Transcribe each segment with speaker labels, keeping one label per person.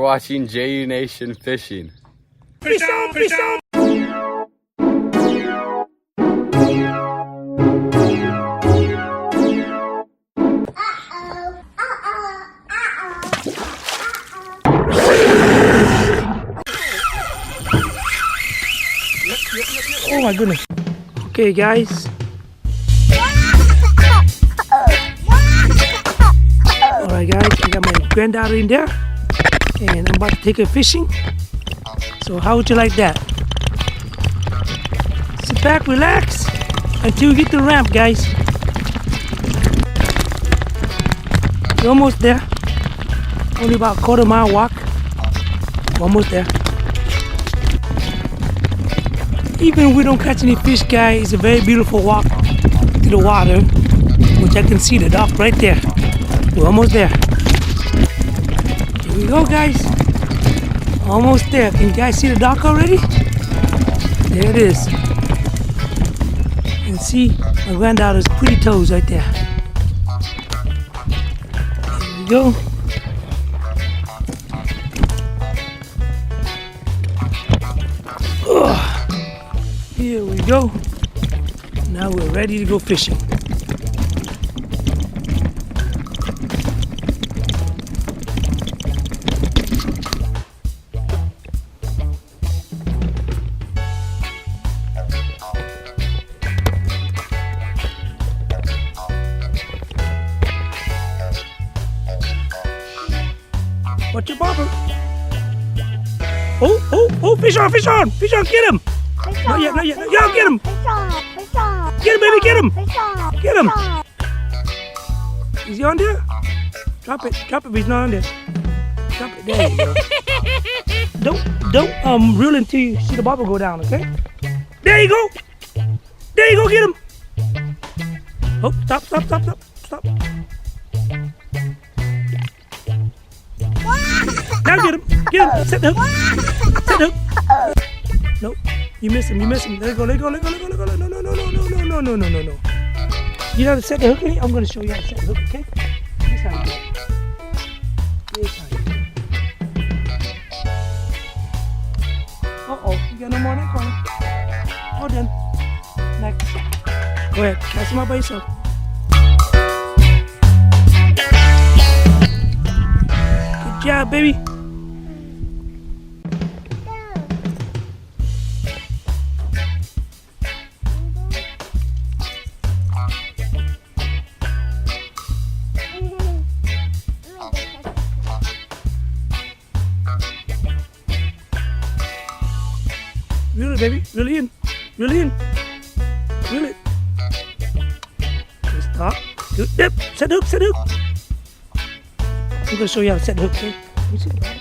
Speaker 1: watching JU Nation Fishing.
Speaker 2: Fish on, fish on. Oh my goodness. Okay guys. Alright guys, I got my granddaughter in there and I'm about to take her fishing. So how would you like that? Sit back, relax until we get to the ramp, guys. We're almost there. Only about a quarter-mile walk. Almost there. Even if we don't catch any fish, guys, it's a very beautiful walk to the water, which I can see the dock right there. We're almost there. Here we go, guys. Almost there. Can you guys see the dock already? There it is. And see my granddaughter's pretty toes right there. Here we go. Here we go. Now we're ready to go fishing. What's your bobber? Oh, fish on, fish on, fish on, get him! Not yet, not yet. Yeah, get him! Get him, baby, get him! Get him! Is he on there? Drop it if he's not on there. Drop it, there you go. Don't reel until you see the bobber go down, okay? There you go! There you go, get him! Oh, stop. Now get him, set the hook, Nope, you miss him, let it go, no. You know how to set the hook, Kenny? I'm gonna show you how to set the hook, okay? Here's how you do it. Uh-oh, you got no more in that corner. All done. Next. Go ahead, cast him out by yourself. Good job, baby. Reel it, baby. Reel it in. Reel it. Just stop. Good. Yep. Set the hook. I'm going to show you how to set the hook, okay? Let me see the bottom.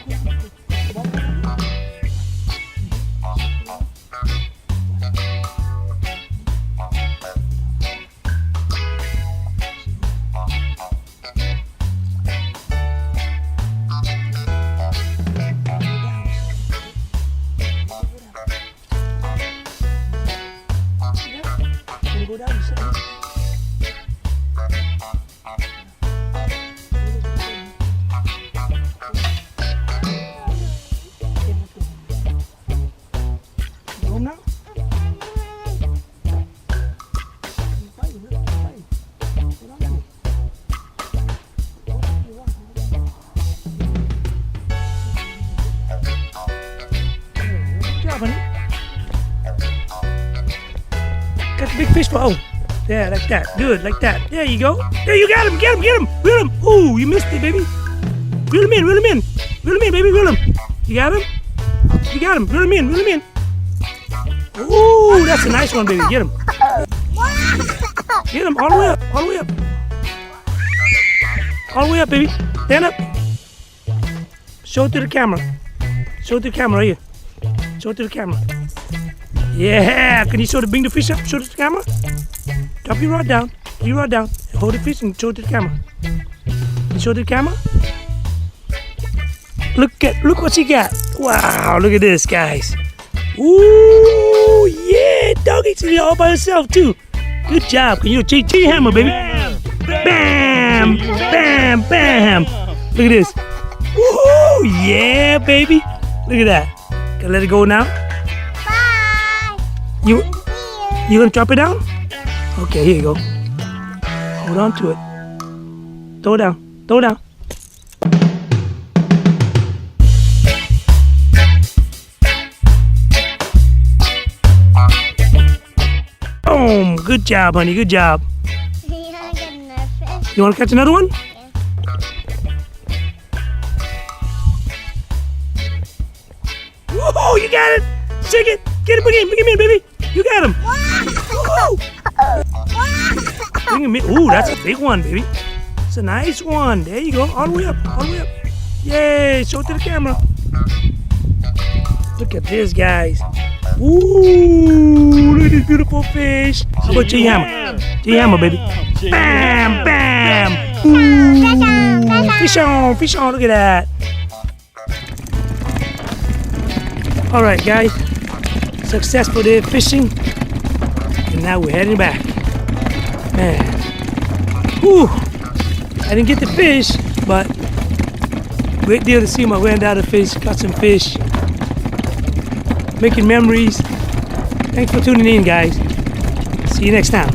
Speaker 2: Go down and set it. You home now? Good job, honey. Got the big fish for yeah, like that. Good, like that. There you go. There you got him. Get him. Reel him. Ooh, you missed it, baby. Reel him in, baby. Reel him. You got him? Reel him in. Ooh, that's a nice one, baby. Get him. Get him all the way up. All the way up, baby. Stand up. Show it to the camera. Right here. Show it to the camera. Yeah, can you bring the fish up? Show it to the camera. Drop your rod down. Hold the fish and show it to the camera. You show it to the camera. Look what she got. Wow, look at this, guys. Ooh, yeah, doggy, she's all by herself too. Good job. Can you G hammer, baby? Bam, bam, bam. Look at this. Woo! Woo! Yeah, baby. Look at that. Gotta let it go now.
Speaker 3: Bye.
Speaker 2: You
Speaker 3: Thank you.
Speaker 2: you gonna drop it down? Okay, here you go. Hold on to it. Throw it down. Throw it down. Boom! Good job, honey. Good job.
Speaker 3: You're gonna get another fish.
Speaker 2: You want to catch another one? Whoa! You got it. Shake it. Get it. Bring him in, baby. You got him. Woo! Bring him in. Ooh, that's a big one, baby. It's a nice one. There you go. All the way up. All the way up. Yay! Show it to the camera. Look at this, guys. Ooh! Look at this beautiful fish. How about J Hammer? J Hammer, baby. Bam! Bam! Ooh! Fish on! Fish on! Look at that. All right, guys. Successful day of fishing, and now we're heading back. Man, whew! I didn't get the fish, but great deal to see my granddaughter fish, caught some fish, making memories. Thanks for tuning in, guys. See you next time.